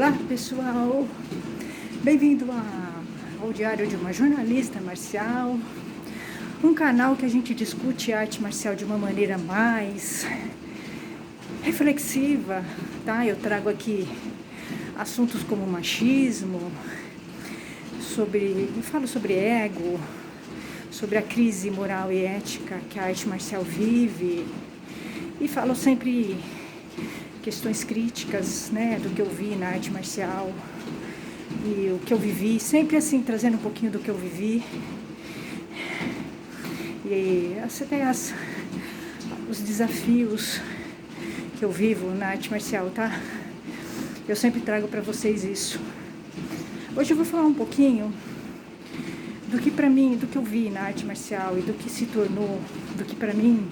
Olá pessoal, bem-vindo ao Diário de uma Jornalista Marcial, um canal que a gente discute arte marcial de uma maneira mais reflexiva, tá? Eu trago aqui assuntos como machismo, eu falo sobre ego, sobre a crise moral e ética que a arte marcial vive, e falo sempre questões críticas, né, do que eu vi na arte marcial e o que eu vivi, sempre assim, trazendo um pouquinho do que eu vivi. E até os desafios que eu vivo na arte marcial, tá? Eu sempre trago para vocês isso. Hoje eu vou falar um pouquinho do que pra mim, do que eu vi na arte marcial e do que se tornou, do que pra mim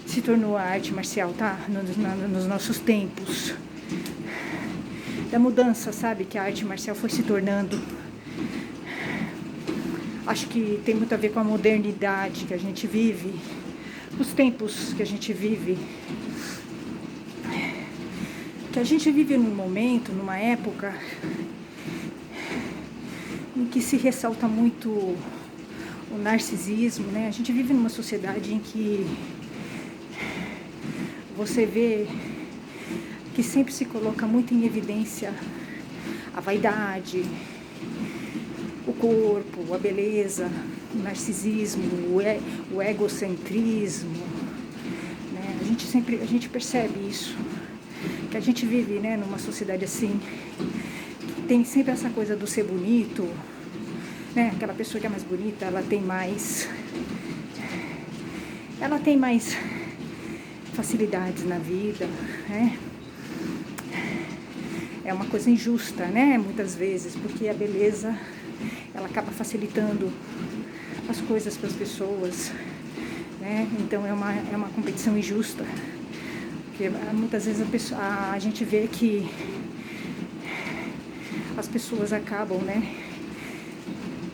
se tornou a arte marcial, tá? Nos nossos tempos. Da mudança, sabe? Que a arte marcial foi se tornando. Acho que tem muito a ver com a modernidade que a gente vive, os tempos que a gente vive. Que a gente vive num momento, numa época em que se ressalta muito o narcisismo, né? A gente vive numa sociedade em que você vê que sempre se coloca muito em evidência a vaidade, o corpo, a beleza, o narcisismo, o egocentrismo, né? A gente percebe isso, que a gente vive, né, numa sociedade assim, que tem sempre essa coisa do ser bonito, né? Aquela pessoa que é mais bonita, ela tem mais facilidades na vida, né? É uma coisa injusta, né? Muitas vezes, porque a beleza, ela acaba facilitando as coisas para as pessoas, né? Então é uma competição injusta, porque muitas vezes a gente vê que as pessoas acabam, né,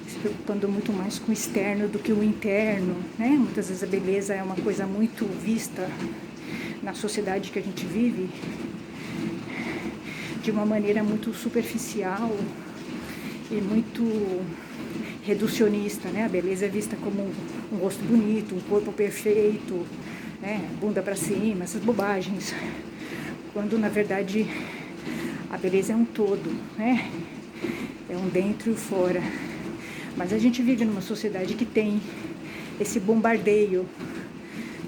se preocupando muito mais com o externo do que o interno, né? Muitas vezes a beleza é uma coisa muito vista na sociedade que a gente vive de uma maneira muito superficial e muito reducionista, né? A beleza é vista como um rosto bonito, um corpo perfeito, né? Bunda para cima, essas bobagens, quando na verdade a beleza é um todo, né? É um dentro e o fora. Mas a gente vive numa sociedade que tem esse bombardeio,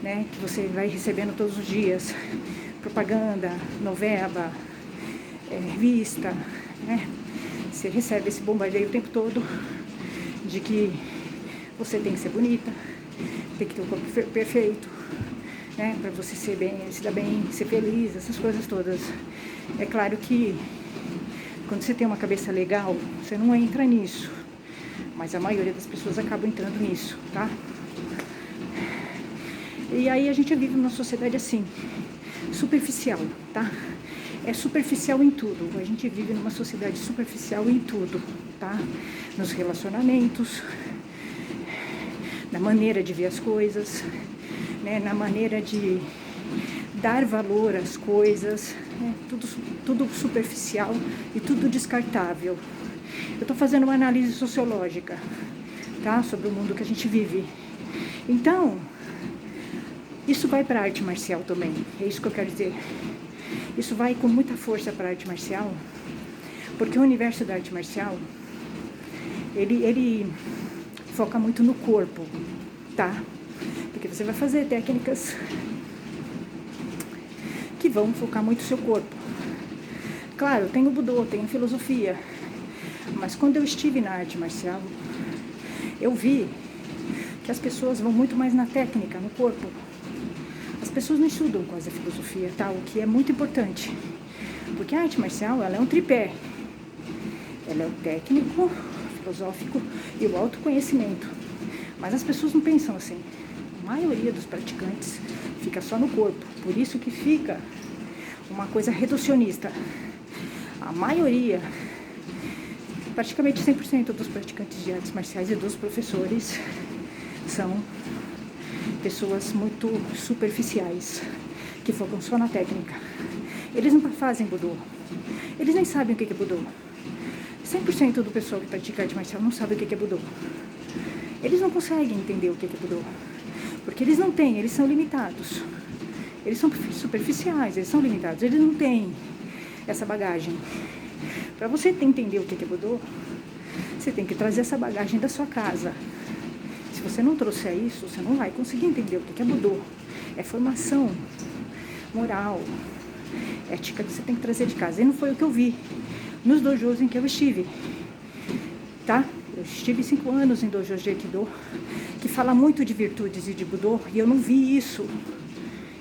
né, que você vai recebendo todos os dias, propaganda, novela, revista, né? Você recebe esse bombardeio o tempo todo de que você tem que ser bonita, tem que ter o corpo perfeito, né, para você ser bem, se dar bem, ser feliz, essas coisas todas. É claro que quando você tem uma cabeça legal, você não entra nisso, mas a maioria das pessoas acaba entrando nisso, tá? E aí a gente vive numa sociedade assim, superficial, tá? É superficial em tudo. A gente vive numa sociedade superficial em tudo, tá? Nos relacionamentos, na maneira de ver as coisas, né? Na maneira de dar valor às coisas, né? Tudo superficial e tudo descartável. Eu tô fazendo uma análise sociológica, tá? Sobre o mundo que a gente vive. Então, isso vai para a arte marcial também, é isso que eu quero dizer. Isso vai com muita força para a arte marcial, porque o universo da arte marcial, ele foca muito no corpo, tá? Porque você vai fazer técnicas que vão focar muito no seu corpo. Claro, tem o Budô, tem a filosofia, mas quando eu estive na arte marcial, eu vi que as pessoas vão muito mais na técnica, no corpo. As pessoas não estudam quase a filosofia, tá? O que é muito importante, porque a arte marcial, ela é um tripé. Ela é o técnico, filosófico e o autoconhecimento. Mas as pessoas não pensam assim. A maioria dos praticantes fica só no corpo, por isso que fica uma coisa reducionista. A maioria, praticamente 100% dos praticantes de artes marciais e dos professores são pessoas muito superficiais, que focam só na técnica. Eles não fazem Budô, Eles nem sabem o que é Budô. 100% do pessoal que pratica arte marcial não sabe o que é Budô. Eles não conseguem entender o que é Budô. Porque eles não têm, eles são limitados. Eles são superficiais, eles são limitados. Eles não têm essa bagagem. Para você entender o que é Budô, você tem que trazer essa bagagem da sua casa. Se você não trouxer isso, você não vai conseguir entender o que é Budô. É formação moral, ética que você tem que trazer de casa. E não foi o que eu vi nos dojos em que eu estive, tá? Eu estive 5 anos em dojos de Aikido, que fala muito de virtudes e de Budô, e eu não vi isso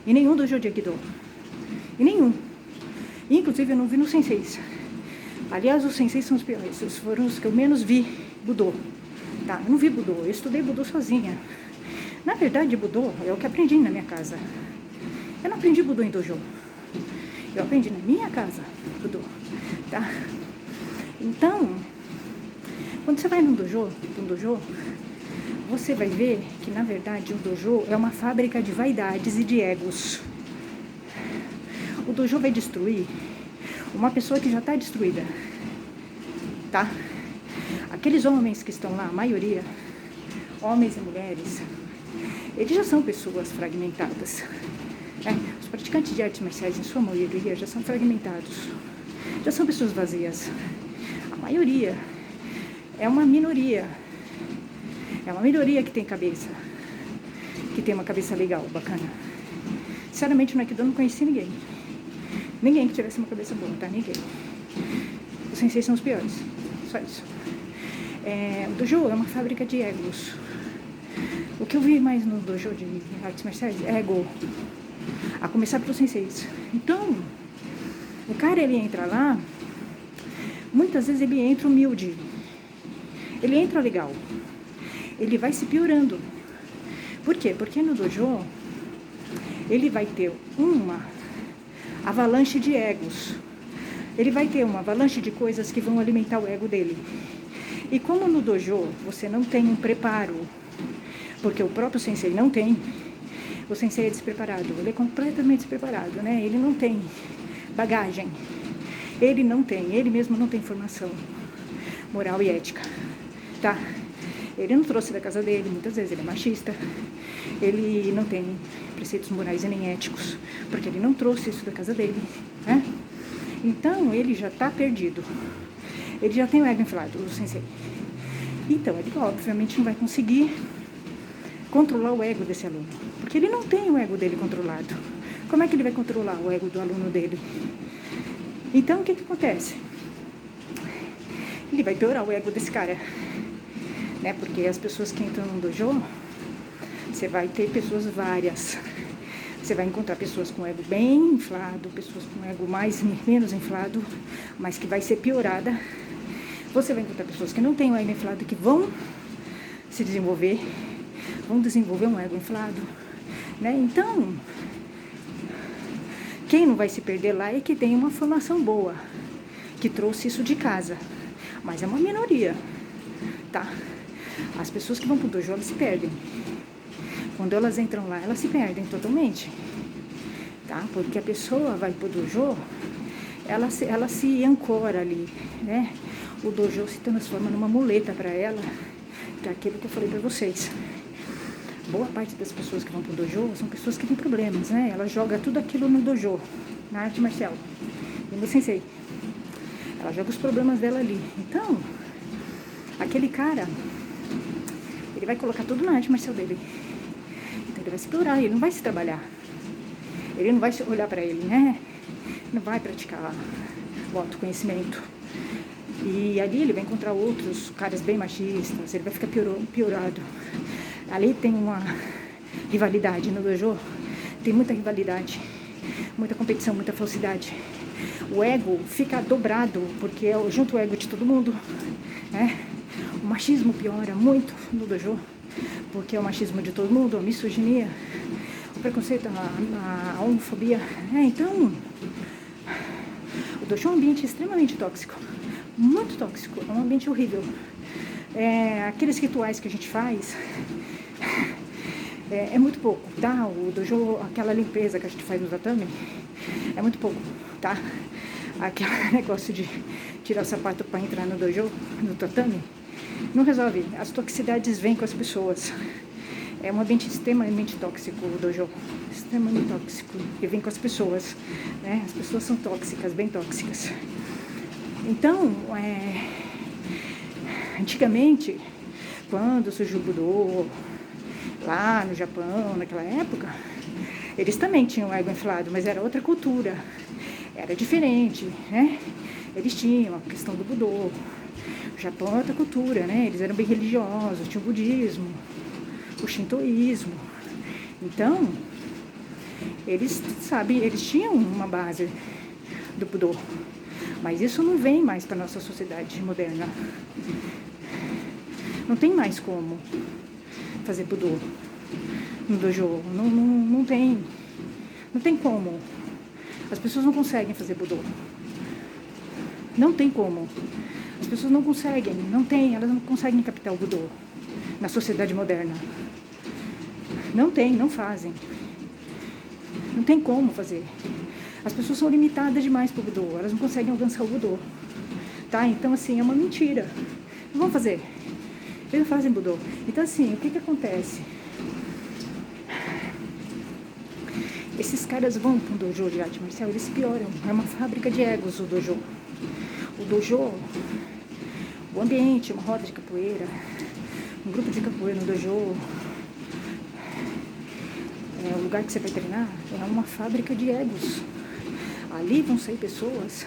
em nenhum dojo de Aikido. Em nenhum. Inclusive, eu não vi nos senseis. Aliás, os senseis são os piores. Esses foram os que eu menos vi Budô. Tá? Eu não vi Budô. Eu estudei Budô sozinha. Na verdade, Budô é o que aprendi na minha casa. Eu não aprendi Budô em dojo. Eu aprendi na minha casa Budô. Tá? Então, quando você vai num dojo, você vai ver que, na verdade, o dojo é uma fábrica de vaidades e de egos. O dojo vai destruir uma pessoa que já está destruída, tá? Aqueles homens que estão lá, a maioria, homens e mulheres, eles já são pessoas fragmentadas. Os praticantes de artes marciais, em sua maioria, já são fragmentados. Já são pessoas vazias. A maioria é uma minoria. É uma minoria que tem cabeça. Que tem uma cabeça legal, bacana. Sinceramente, no Aikido eu não conheci ninguém. Ninguém que tivesse uma cabeça boa, tá? Ninguém. Os senseis são os piores. Só isso. O dojo é uma fábrica de egos. O que eu vi mais no dojo de artes marciais é ego. A começar pelos senseis. Então, o cara, ele entra lá, muitas vezes ele entra humilde. Ele entra legal. Ele vai se piorando. Por quê? Porque no dojo, ele vai ter uma avalanche de egos. Ele vai ter uma avalanche de coisas que vão alimentar o ego dele. E como no dojo você não tem um preparo, porque o próprio sensei não tem, o sensei é despreparado, ele é completamente despreparado, né? Ele não tem bagagem, ele mesmo não tem formação moral e ética, tá? Ele não trouxe da casa dele, muitas vezes ele é machista, ele não tem preceitos morais e nem éticos, porque ele não trouxe isso da casa dele, né? Então, ele já está perdido. Ele já tem o ego inflado, o sensei. Então, ele obviamente não vai conseguir controlar o ego desse aluno, porque ele não tem o ego dele controlado. Como é que ele vai controlar o ego do aluno dele? Então, o que acontece? Ele vai piorar o ego desse cara, né? Porque as pessoas que entram no dojo, você vai ter pessoas várias. Você vai encontrar pessoas com ego bem inflado, pessoas com ego menos inflado, mas que vai ser piorada. Você vai encontrar pessoas que não têm o ego inflado, que vão se desenvolver, vão desenvolver um ego inflado, né? Então, quem não vai se perder lá é que tem uma formação boa, que trouxe isso de casa, mas é uma minoria, tá? As pessoas que vão pro dojo, elas se perdem. Quando elas entram lá, elas se perdem totalmente, tá? Porque a pessoa vai pro dojo, ela se ancora ali, né? O dojo se transforma numa muleta para ela, que é aquilo que eu falei para vocês. Boa parte das pessoas que vão pro dojo são pessoas que têm problemas, né? Ela joga tudo aquilo no dojo, na arte marcial, e no sensei. Ela joga os problemas dela ali. Então, aquele cara, ele vai colocar tudo na arte marcial dele. Então, ele vai se piorar, ele não vai se trabalhar. Ele não vai olhar para ele, né? Não vai praticar o autoconhecimento. E ali ele vai encontrar outros caras bem machistas, ele vai ficar piorado. Ali tem uma rivalidade no dojo, tem muita rivalidade, muita competição, muita falsidade. O ego fica dobrado, porque junto o ego de todo mundo, né? O machismo piora muito no dojo, porque é o machismo de todo mundo, a misoginia, o preconceito, a homofobia. Então, o dojo é um ambiente extremamente tóxico, muito tóxico, é um ambiente horrível. Aqueles rituais que a gente faz é muito pouco, tá? O dojo, aquela limpeza que a gente faz no tatame, é muito pouco, tá? aquele negócio de tirar o sapato para entrar no dojo, no tatame, não resolve. As toxicidades vêm com as pessoas. É um ambiente extremamente tóxico o dojo, extremamente tóxico, e vem com as pessoas, né? As pessoas são tóxicas, bem tóxicas. Então, antigamente, quando surgiu o Budô, lá no Japão, naquela época, eles também tinham o ego inflado, mas era outra cultura, era diferente, né? Eles tinham a questão do Budô. O Japão é outra cultura, né? Eles eram bem religiosos, tinha o budismo, o shintoísmo. Então, eles, sabe, eles tinham uma base do Budô. Mas isso não vem mais para a nossa sociedade moderna. Não tem mais como fazer Budô no dojo. Não tem. Não tem como. As pessoas não conseguem fazer Budô. Não tem como. As pessoas não conseguem. Elas não conseguem captar o Budô na sociedade moderna. Não tem, não fazem. Não tem como fazer. As pessoas são limitadas demais para o Budô. Elas não conseguem alcançar o Budô. Tá? Então, assim, é uma mentira. Não vão fazer. Eles não fazem Budô. Então, assim, o que acontece? Esses caras vão para um dojo de arte marcial, eles pioram. É uma fábrica de egos o dojo. O dojo, o ambiente, uma roda de capoeira, um grupo de capoeira no dojo, o lugar que você vai treinar, é uma fábrica de egos. Ali vão sair pessoas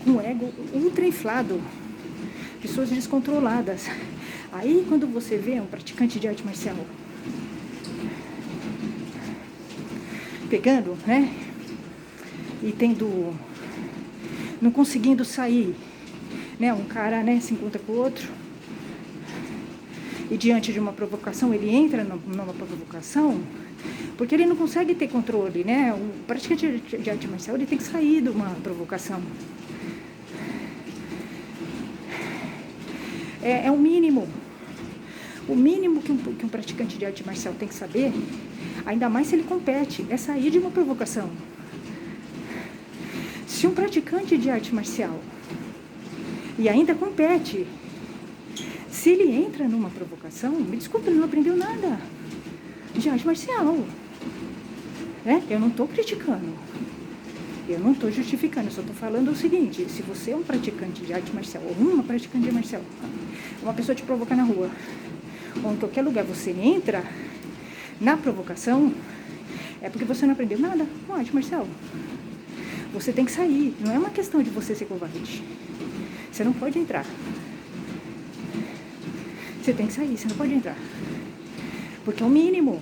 com ego ultra inflado, pessoas descontroladas. Aí quando você vê um praticante de arte marcial pegando, né, e não conseguindo sair, né, um cara, né, se encontra com o outro, e diante de uma provocação, ele entra numa provocação, porque ele não consegue ter controle, né, o praticante de arte marcial, ele tem que sair de uma provocação. É o mínimo. O mínimo que um praticante de arte marcial tem que saber, ainda mais se ele compete, é sair de uma provocação. Se um praticante de arte marcial e ainda compete, se ele entra numa provocação, me desculpa, ele não aprendeu nada de arte marcial. Eu não estou criticando, eu não estou justificando, eu só estou falando o seguinte: se você é um praticante de arte marcial, ou uma praticante de arte marcial, uma pessoa te provoca na rua, ou em qualquer lugar você entra na provocação, é porque você não aprendeu nada com arte marcial. Você tem que sair, não é uma questão de você ser covarde. Você não pode entrar. Você tem que sair, você não pode entrar. Porque é o mínimo.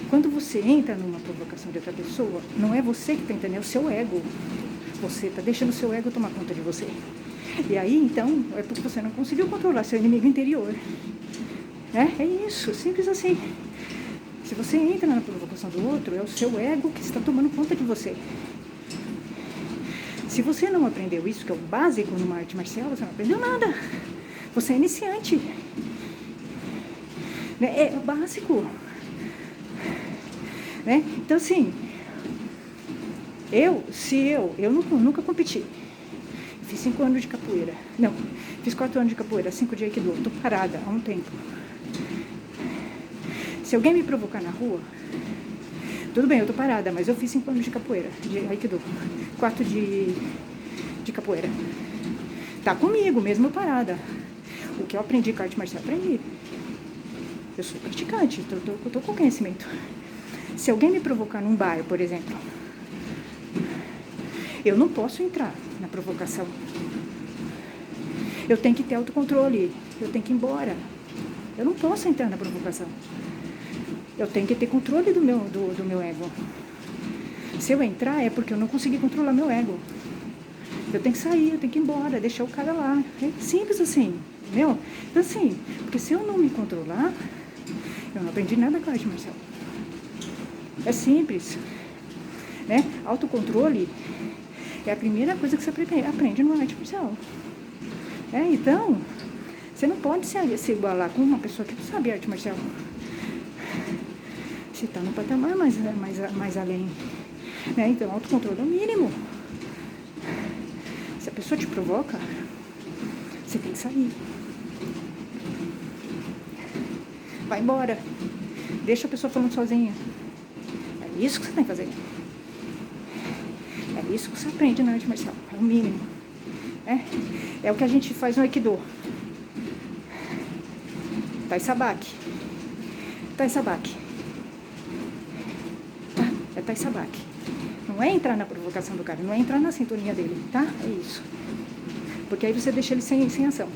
Quando você entra numa provocação de outra pessoa, não é você que está entendendo, é o seu ego. Você está deixando o seu ego tomar conta de você. E aí, então, é porque você não conseguiu controlar seu inimigo interior. É isso, simples assim. Se você entra na provocação do outro, é o seu ego que está tomando conta de você. Se você não aprendeu isso, que é o básico numa arte marcial, você não aprendeu nada. Você é iniciante. É o básico. Então, assim, eu nunca competi. Fiz 5 anos de capoeira. Não, fiz 4 anos de capoeira, 5 de Aikido. Tô parada há um tempo. Se alguém me provocar na rua, tudo bem, eu tô parada, mas eu fiz 5 anos de capoeira, de Aikido. 4 de capoeira. Tá comigo, mesmo parada. O que eu aprendi com a arte marcial, aprendi. Eu sou praticante, eu tô com conhecimento. Se alguém me provocar num bar, por exemplo, eu não posso entrar na provocação. Eu tenho que ter autocontrole. Eu tenho que ir embora. Eu não posso entrar na provocação. Eu tenho que ter controle do meu ego. Se eu entrar, é porque eu não consegui controlar meu ego. Eu tenho que sair, eu tenho que ir embora, deixar o cara lá. É simples assim, entendeu? Então, assim, porque se eu não me controlar, eu não aprendi nada com a arte marcial. É simples, né? Autocontrole é a primeira coisa que você aprende numa arte marcial. Então, você não pode se igualar com uma pessoa que não sabe arte marcial. Você está no patamar mais além. né? Então, autocontrole é o mínimo. Se a pessoa te provoca, você tem que sair. Vai embora. Deixa a pessoa falando sozinha. É isso que você tem que fazer. É isso que você aprende na arte marcial. É o mínimo. É o que a gente faz no Aikido. Tai Sabaki. Tai Sabaki. Tá? É Tai Sabaki. Não é entrar na provocação do cara, não é entrar na sintonia dele, tá? É isso. Porque aí você deixa ele sem ação.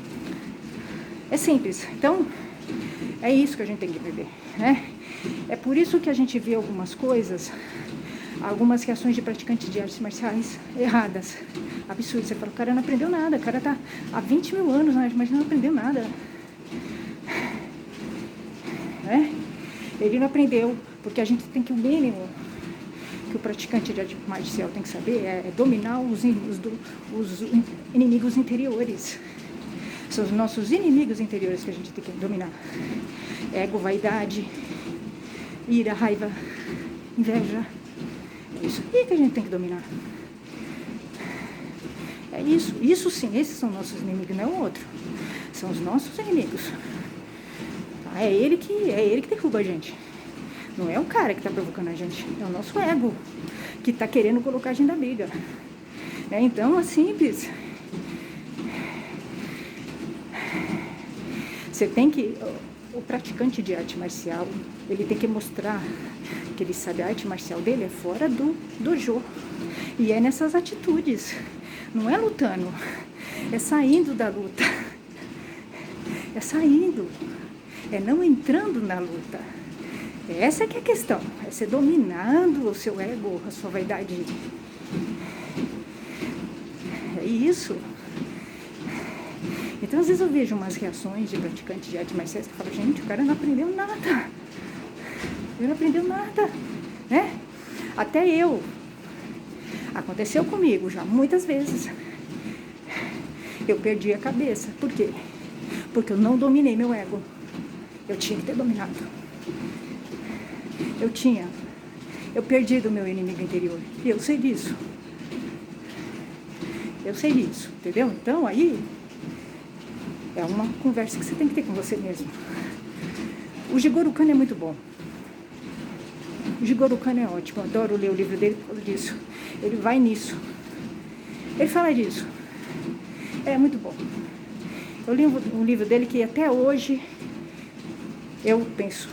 É simples. Então, é isso que a gente tem que viver, né? É por isso que a gente vê algumas coisas, algumas reações de praticantes de artes marciais erradas, absurdas. Você fala, o cara não aprendeu nada, o cara tá há 20 mil anos na arte marcial, não aprendeu nada. Ele não aprendeu, porque a gente tem que, o mínimo que o praticante de arte marcial tem que saber é dominar os inimigos interiores. São os nossos inimigos interiores que a gente tem que dominar. Ego, vaidade, ira, raiva, inveja. É isso aí que a gente tem que dominar. É isso. Isso sim, esses são nossos inimigos, não é o outro. São os nossos inimigos. Tá? É ele que derruba a gente. Não é o cara que está provocando a gente. É o nosso ego que está querendo colocar a gente na briga. Né? Então, é simples. Você tem que... O praticante de arte marcial, ele tem que mostrar que ele sabe a arte marcial dele é fora do dojo. E é nessas atitudes. Não é lutando. É saindo da luta. É saindo. É não entrando na luta. Essa que é a questão. É você dominando o seu ego, a sua vaidade. É isso. Então, às vezes eu vejo umas reações de praticantes de artes marciais que falam, gente, o cara não aprendeu nada. Ele não aprendeu nada, né? Até eu. Aconteceu comigo já muitas vezes. Eu perdi a cabeça. Por quê? Porque eu não dominei meu ego. Eu tinha que ter dominado. Eu perdi do meu inimigo interior. E eu sei disso. Eu sei disso, entendeu? Então, aí... é uma conversa que você tem que ter com você mesmo. O Jigoro Kano é muito bom. O Jigoro Kano é ótimo. Eu adoro ler o livro dele por causa disso. Ele vai nisso. Ele fala disso. É muito bom. Eu li um livro dele que até hoje eu penso.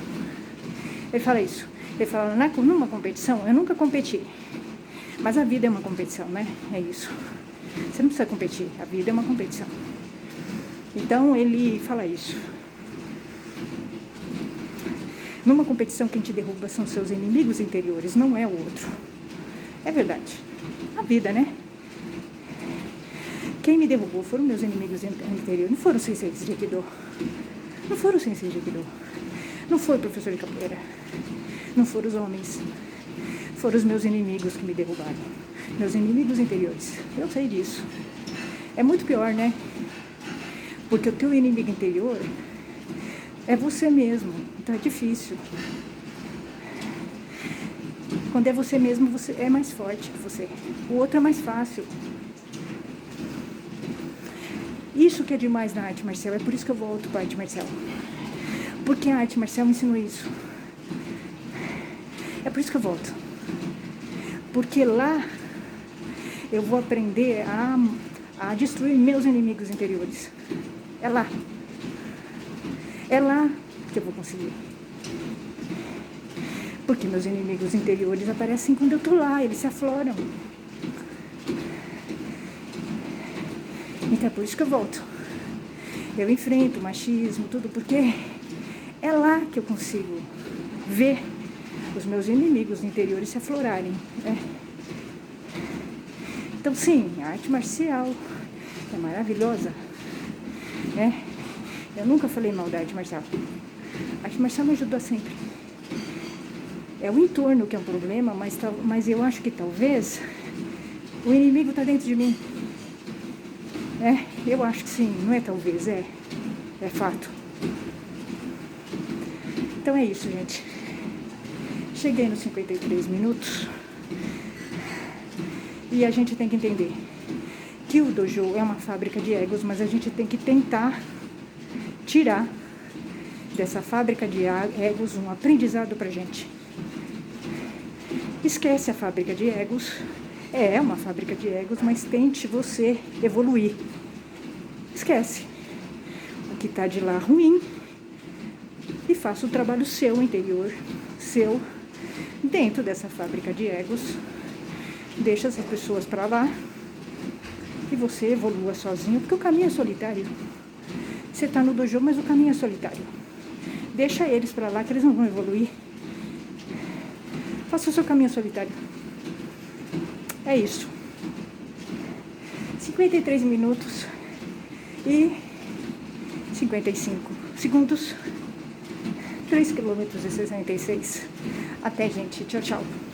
Ele fala isso. Ele fala, numa competição, eu nunca competi. Mas a vida é uma competição, né? É isso. Você não precisa competir. A vida é uma competição. Então, ele fala isso. Numa competição, quem te derruba são seus inimigos interiores, não é o outro. É verdade. A vida, né? Quem me derrubou foram meus inimigos interiores. Não foram os senseis de Aikido. Não foram os senseis de Aikido. Não foi o professor de capoeira. Não foram os homens. Foram os meus inimigos que me derrubaram. Meus inimigos interiores. Eu sei disso. É muito pior, né? Porque o teu inimigo interior é você mesmo. Então é difícil. Quando é você mesmo, você é mais forte que você. O outro é mais fácil. Isso que é demais na arte marcial. É por isso que eu volto para a arte marcial. Porque a arte marcial me ensinou isso. É por isso que eu volto. Porque lá eu vou aprender a destruir meus inimigos interiores. É lá. É lá que eu vou conseguir. Porque meus inimigos interiores aparecem quando eu tô lá, eles se afloram. Então é por isso que eu volto. Eu enfrento o machismo, tudo, porque é lá que eu consigo ver os meus inimigos interiores se aflorarem. Né? Então, sim, a arte marcial é maravilhosa. Né? Eu nunca falei mal da arte marcial. A arte marcial me ajudou sempre. É o entorno que é um problema, mas eu acho que talvez o inimigo está dentro de mim. Eu acho que sim, não é talvez, é fato. Então é isso, gente. Cheguei nos 53 minutos. E a gente tem que entender que o dojo é uma fábrica de egos, mas a gente tem que tentar tirar dessa fábrica de egos um aprendizado pra gente. Esquece a fábrica de egos. É uma fábrica de egos, mas tente você evoluir. Esquece o que tá de lá ruim e faça o trabalho seu interior, seu, dentro dessa fábrica de egos. Deixa essas pessoas pra lá e você evolua sozinho, porque o caminho é solitário. Você tá no dojo, mas o caminho é solitário. Deixa eles pra lá que eles não vão evoluir. Faça o seu caminho solitário. É isso. 53 minutos e 55 segundos. 3,66 km. Até, gente. Tchau, tchau.